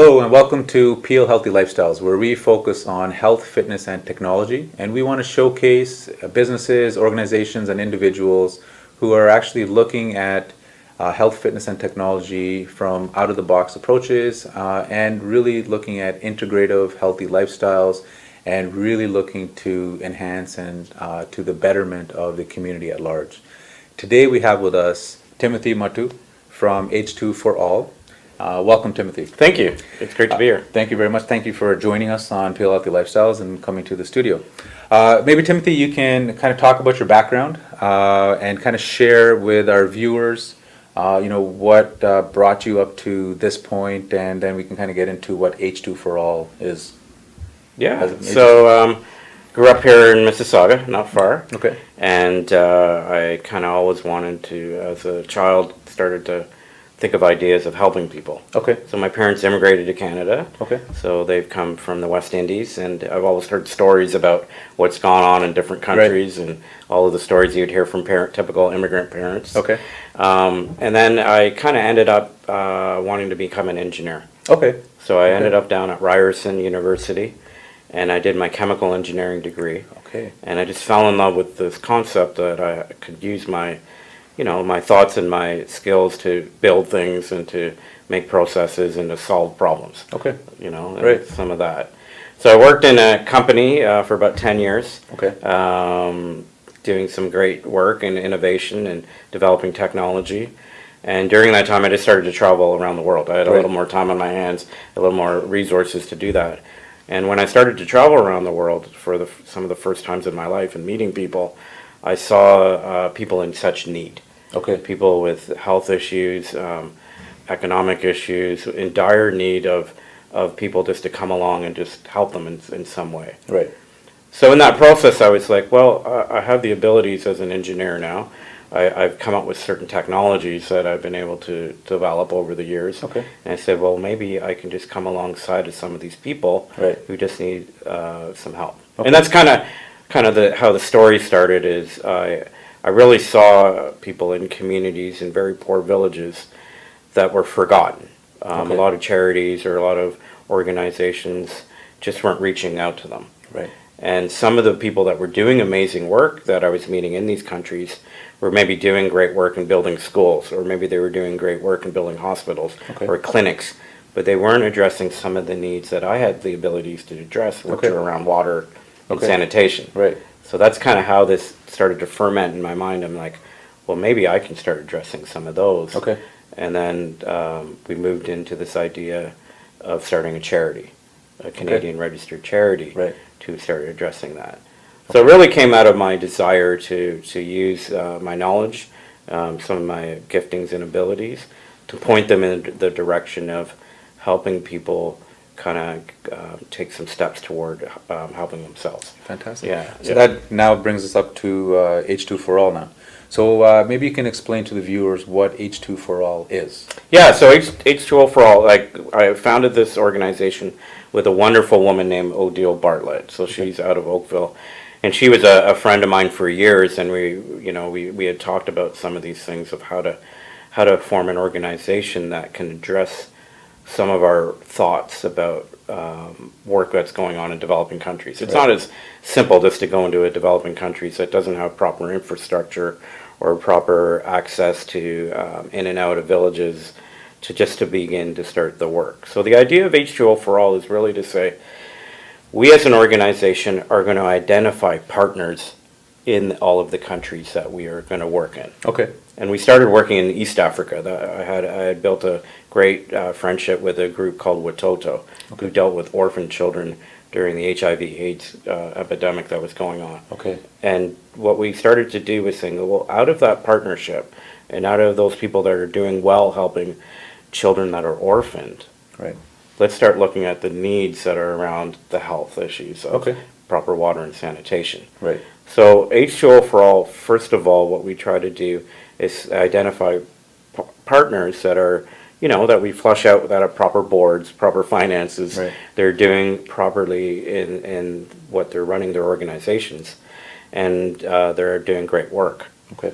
Hello and welcome to Peel Healthy Lifestyles, where we focus on health, fitness, and technology. And we want to showcase businesses, organizations, and individuals who are actually looking at health, fitness, and technology from out-of-the-box approaches and really looking at integrative, healthy lifestyles and really looking to enhance and to the betterment of the community at large. Today we have with us Timothy Muttoo from H2 for All. Welcome, Timothy. Thank you. It's great to be here. Thank you very much. Thank you for joining us on Peel Healthy Lifestyles and coming to the studio. Maybe, Timothy, you can kind of talk about your background and kind of share with our viewers, what brought you up to this point, and then we can kind of get into what H2 for All is. Yeah. So, grew up here in Mississauga, not far. Okay. And I kind of always wanted to, as a child, started to think of ideas of helping people. Okay. So my parents immigrated to Canada. Okay. So they've come from the West Indies, and I've always heard stories about what's gone on in different countries, right, and all of the stories you'd hear from typical immigrant parents. Okay. And then I kind of ended up wanting to become an engineer. Okay. So I ended up down at Ryerson University, and I did my chemical engineering degree. Okay. And I just fell in love with this concept that I could use my thoughts and my skills to build things and to make processes and to solve problems. Okay. And right. some of that. So I worked in a company for about 10 years. Okay. Doing some great work in innovation and developing technology. And during that time, I just started to travel around the world. I had a little more time on my hands, a little more resources to do that. And when I started to travel around the world for some of the first times in my life and meeting people, I saw people in such need. Okay. People with health issues, economic issues, in dire need of people just to come along and just help them in some way. Right. So in that process, I was like, well, I have the abilities as an engineer now. I've come up with certain technologies that I've been able to develop over the years. Okay. And I said, well, maybe I can just come alongside of some of these people, right, who just need some help. Okay. And that's kind of how the story started. Is I really saw people in communities in very poor villages that were forgotten. Okay. A lot of charities or a lot of organizations just weren't reaching out to them. Right. And some of the people that were doing amazing work that I was meeting in these countries were maybe doing great work in building schools, or maybe they were doing great work in building hospitals, okay, or clinics, but they weren't addressing some of the needs that I had the abilities to address, which okay, are around water and okay, sanitation. Right. So that's kind of how this started to ferment in my mind. I'm like, well, maybe I can start addressing some of those. Okay. And then we moved into this idea of starting a charity, a Canadian registered charity, right, to start addressing that. So it really came out of my desire to use my knowledge, some of my giftings and abilities, to point them in the direction of helping people kind of take some steps toward helping themselves. Fantastic. Yeah. So that now brings us up to H2 for All now. So maybe you can explain to the viewers what H2 for All is. Yeah, so H2O for All, I founded this organization with a wonderful woman named Odile Bartlett. So she's out of Oakville. And she was a friend of mine for years, and we had talked about some of these things of how to form an organization that can address some of our thoughts about work that's going on in developing countries. It's not as simple just to go into a developing country that doesn't have proper infrastructure or proper access to in and out of villages to begin to start the work. So the idea of H2O for All is really to say, we as an organization are going to identify partners in all of the countries that we are going to work in. Okay. And we started working in East Africa. I had built a great friendship with a group called Muttoo, who dealt with orphan children during the HIV/AIDS epidemic that was going on. Okay. And what we started to do was saying, well, out of that partnership and out of those people that are doing well helping children that are orphaned, right, let's start looking at the needs that are around the health issues of proper water and sanitation. Right. So H2O for All, first of all, what we try to do is identify partners that are, that we flush out, that have proper boards, proper finances. Right. They're doing properly in what they're running their organizations, and they're doing great work. Okay.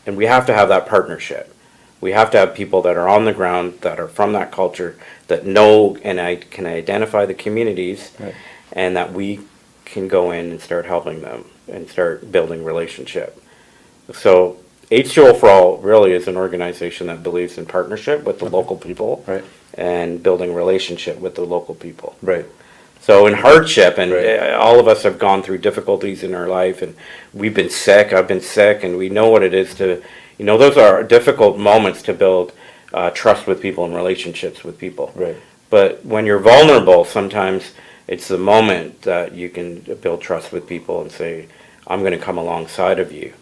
And we have to have that partnership. We have to have people that are on the ground, that are from that culture, that know and I can identify the communities, Right. and that we can go in and start helping them and start building relationship. So H2O for All really is an organization that believes in partnership with the local people, Right. and building relationship with the local people. Right. So in hardship, and Right. all of us have gone through difficulties in our life, and we've been sick, I've been sick, and we know what it is to, those are difficult moments to build trust with people and relationships with people. Right. But when you're vulnerable, sometimes it's the moment that you can build trust with people and say, I'm going to come alongside of you,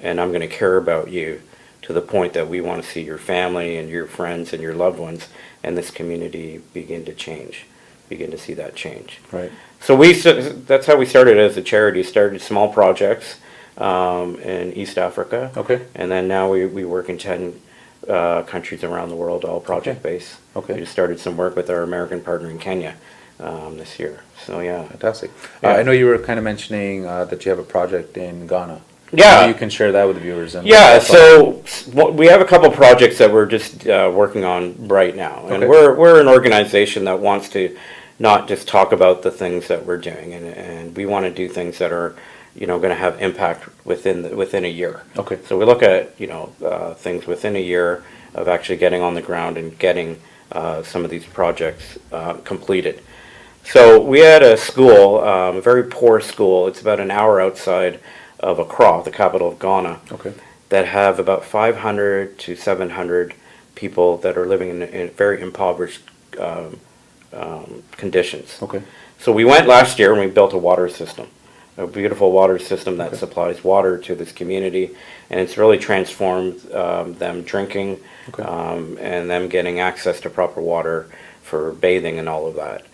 and I'm going to care about you to the point that we want to see your family and your friends and your loved ones and this community begin to change, begin to see that change. Right. So that's how we started as a charity. Started small projects in East Africa. Okay. And then now we work in 10 countries around the world, all project-based. Okay. We just started some work with our American partner in Kenya this year. So yeah. Fantastic. Yeah. I know you were kind of mentioning that you have a project in Ghana. Yeah. Maybe you can share that with the viewers. And Yeah, so we have a couple projects that we're just working on right now, and Okay. we're an organization that wants to not just talk about the things that we're doing, and we want to do things that are, going to have impact within a year. Okay. So we look at things within a year of actually getting on the ground and getting some of these projects completed. So we had a school, a very poor school. It's about an hour outside of Accra, the capital of Ghana, Okay. that have about 500 to 700 people that are living in very impoverished conditions. Okay. So we went last year and we built a water system, a beautiful water system that supplies water to this community, and it's really transformed them drinking and them getting access to proper water for bathing and all of that.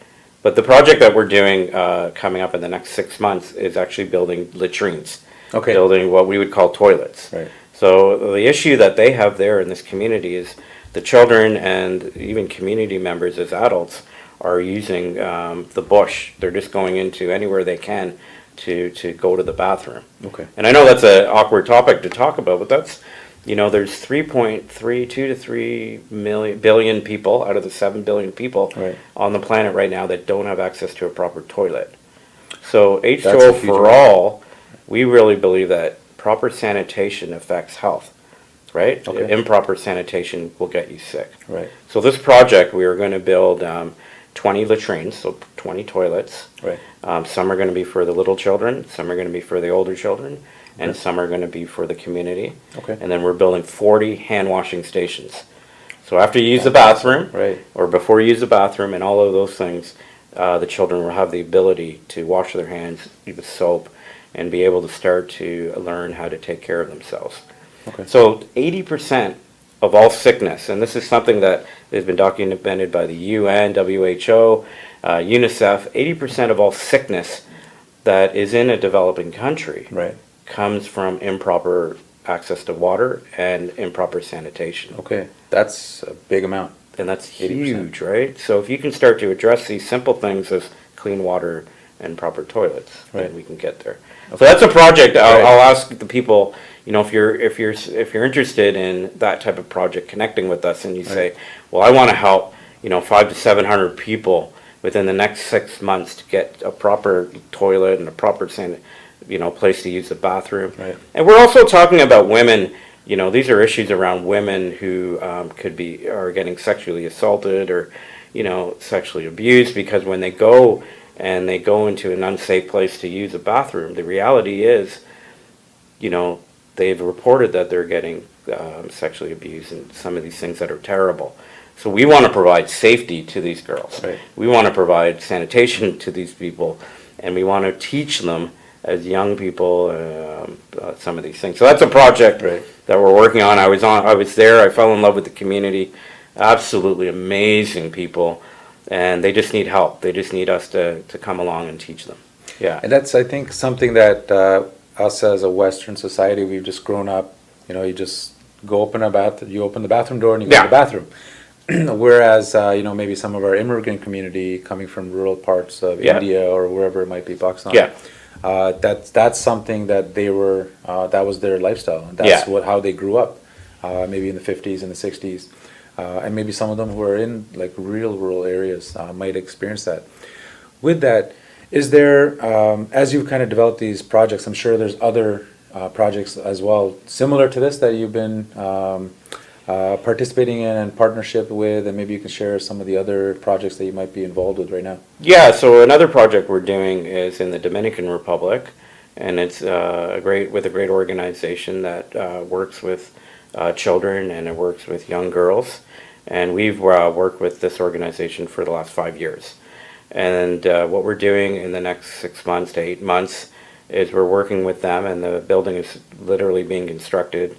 But the project that we're doing coming up in the next 6 months is actually building latrines. Okay. Building what we would call toilets. Right. So the issue that they have there in this community is the children and even community members as adults are using the bush. They're just going into anywhere they can to go to the bathroom. Okay. And I know that's an awkward topic to talk about, but that's, there's 2 to 3 billion people out of the 7 billion people Right. on the planet right now that don't have access to a proper toilet. So That's a H2O huge for amount. all, we really believe that proper sanitation affects health, right? Okay. Improper sanitation will get you sick. Right. So this project, we are going to build 20 latrines, so 20 toilets. Right. Some are going to be for the little children, some are going to be for the older children, and Okay. some are going to be for the community. Okay. And then we're building 40 hand washing stations. So after you use the bathroom, Right. or before you use the bathroom and all of those things, the children will have the ability to wash their hands with soap and be able to start to learn how to take care of themselves. Okay. So 80% of all sickness, and this is something that has been documented by the UN, WHO, UNICEF, 80% of all sickness that is in a developing country Right. comes from improper access to water and improper sanitation. Okay. That's a big amount. And that's 80%. huge, right? So if you can start to address these simple things as clean water and proper toilets, Right. then we can get there. So that's a project. Right. I'll ask the people, if you're interested in that type of project, connecting with us, and you say, well, I want to help, 500 to 700 people within the next 6 months to get a proper toilet and a proper place to use the bathroom. Right. And we're also talking about women. These are issues around women who are getting sexually assaulted or, sexually abused, because when they go into an unsafe place to use a bathroom, the reality is, they've reported that they're getting sexually abused and some of these things that are terrible. So we want to provide safety to these girls. Right. We want to provide sanitation to these people, and we want to teach them as young people some of these things. So that's a project Right. that we're working on. I was there. I fell in love with the community. Absolutely amazing people, and they just need help. They just need us to come along and teach them. Yeah. And that's, I think, something that us as a Western society, we've just grown up, you just go open you open the bathroom door and you go to the bathroom. Whereas, maybe some of our immigrant community coming from rural parts of India or wherever it might be, Pakistan. Yeah. That's something that that was their lifestyle. And that's how they grew up. maybe in the 50s and the 60s, and maybe some of them who are in like real rural areas might experience that. With that, is there, as you've kind of developed these projects, I'm sure there's other projects as well similar to this that you've been participating in partnership with, and maybe you can share some of the other projects that you might be involved with right now. Yeah, so another project we're doing is in the Dominican Republic, and it's with a great organization that works with children, and it works with young girls. And we've worked with this organization for the last 5 years. And what we're doing in the next 6 months to 8 months is we're working with them, and the building is literally being constructed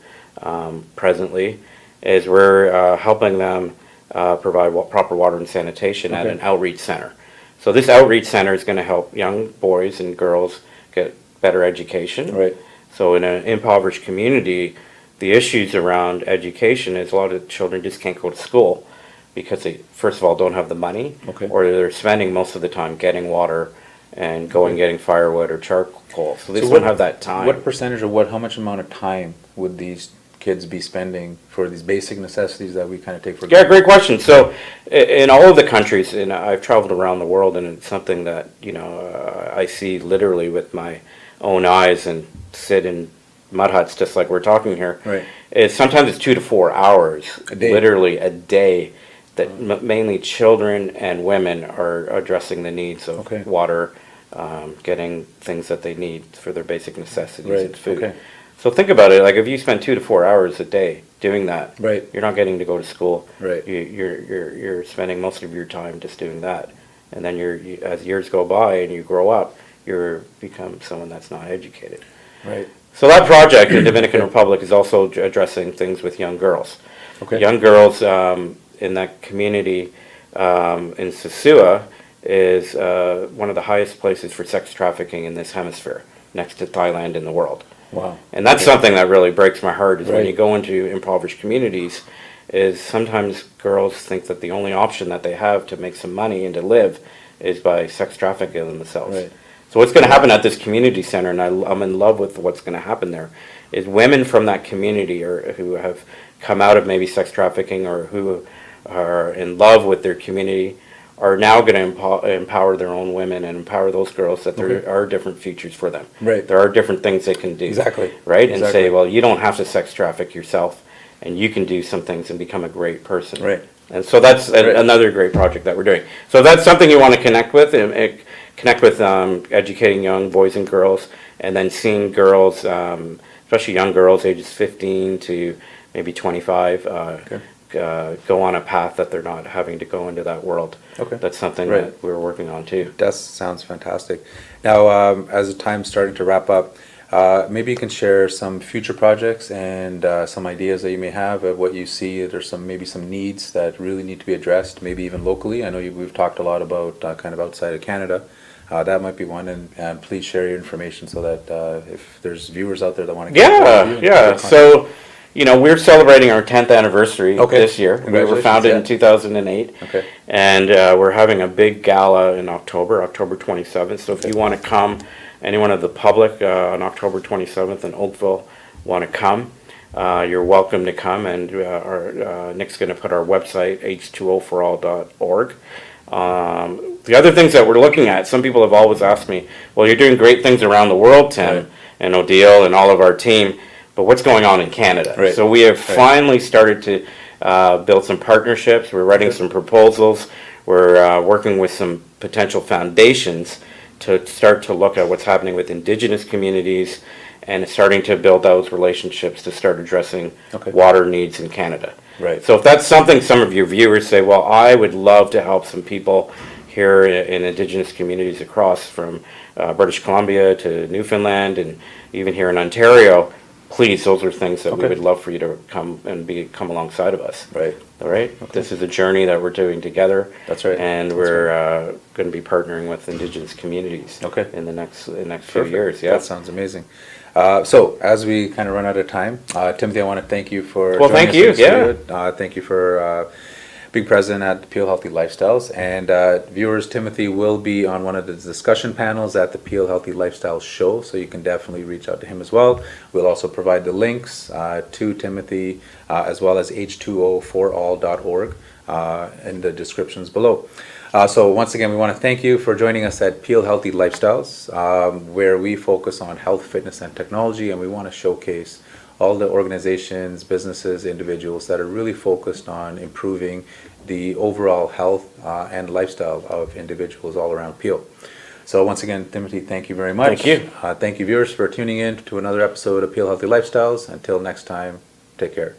presently, is we're helping them provide proper water and sanitation at an outreach center. So this outreach center is going to help young boys and girls get better education. Right. So in an impoverished community, the issues around education is a lot of children just can't go to school because they, first of all, don't have the money, or they're spending most of the time getting water and going getting firewood or charcoal. So they just don't have that time. What percentage or how much amount of time would these kids be spending for these basic necessities that we kind of take for granted? Yeah, great question. So in all of the countries, and I've traveled around the world, and it's something that, I see literally with my own eyes and sit in mud huts just like we're talking here. Right. Sometimes it's 2 to 4 hours, A day. literally a day, that mainly children and women are addressing the needs of water, getting things that they need for their basic necessities and food. Okay. So think about it, like if you spend 2 to 4 hours a day doing that, Right. you're not getting to go to school. Right. You're spending most of your time just doing that. And then as years go by and you grow up, you become someone that's not educated. Right. So that project in Dominican Republic is also addressing things with young girls. Okay. Young girls in that community in Sosua is one of the highest places for sex trafficking in this hemisphere, next to Thailand in the world. Wow. And that's something that really breaks my heart, is when Right. you go into impoverished communities, is sometimes girls think that the only option that they have to make some money and to live is by sex trafficking themselves. Right. So what's going to happen at this community center, and I'm in love with what's going to happen there, is women from that community or who have come out of maybe sex trafficking or who are in love with their community are now going to empower their own women and empower those girls that there are different futures for them. Right. There are different things they can do. Exactly. Right? And Exactly. say, well, you don't have to sex traffic yourself, and you can do some things and become a great person. Right. And so that's another great project that we're doing. So if that's something you want to connect with, educating young boys and girls, and then seeing girls, especially young girls ages 15 to maybe 25, go on a path that they're not having to go into that world. Okay. That's something Right. that we're working on too. That sounds fantastic. Now, as the time's starting to wrap up, maybe you can share some future projects and some ideas that you may have of what you see. There's maybe some needs that really need to be addressed, maybe even locally. I know we've talked a lot about kind of outside of Canada. That might be one, and please share your information so that if there's viewers out there that want to get involved with you. Yeah. So, we're celebrating our 10th anniversary this year. We were Congratulations, founded in 2008. Okay. And we're having a big gala in October 27th. So if you want to come, anyone of the public on October 27th in Oakville want to come, you're welcome to come. And Nick's going to put our website, h2oforall.org. The other things that we're looking at, some people have always asked me, well, you're doing great things around the world, Tim, and Odile and all of our team, but what's going on in Canada? Right. So we have finally started to build some partnerships. We're writing some proposals. We're working with some potential foundations to start to look at what's happening with Indigenous communities and starting to build those relationships to start addressing water needs in Canada. Right. So if that's something some of your viewers say, well, I would love to help some people here in Indigenous communities across from British Columbia to Newfoundland and even here in Ontario, please, those are things that we would love for you to come alongside of us. Right. All right? Okay. This is a journey that we're doing together. That's right. And we're going to be partnering with Indigenous communities in the next few years. Yeah. That sounds amazing. So as we kind of run out of time, Timothy, I want to thank you for Well, joining thank us you. in the studio. Thank you for being present at Peel Healthy Lifestyles. And viewers, Timothy will be on one of the discussion panels at the Peel Healthy Lifestyles show, so you can definitely reach out to him as well. We'll also provide the links to Timothy as well as h2oforall.org in the descriptions below. So once again, we want to thank you for joining us at Peel Healthy Lifestyles, where we focus on health, fitness, and technology, and we want to showcase all the organizations, businesses, individuals that are really focused on improving the overall health and lifestyle of individuals all around Peel. So once again, Timothy, thank you very much. Thank you. Thank you, viewers, for tuning in to another episode of Peel Healthy Lifestyles. Until next time, take care.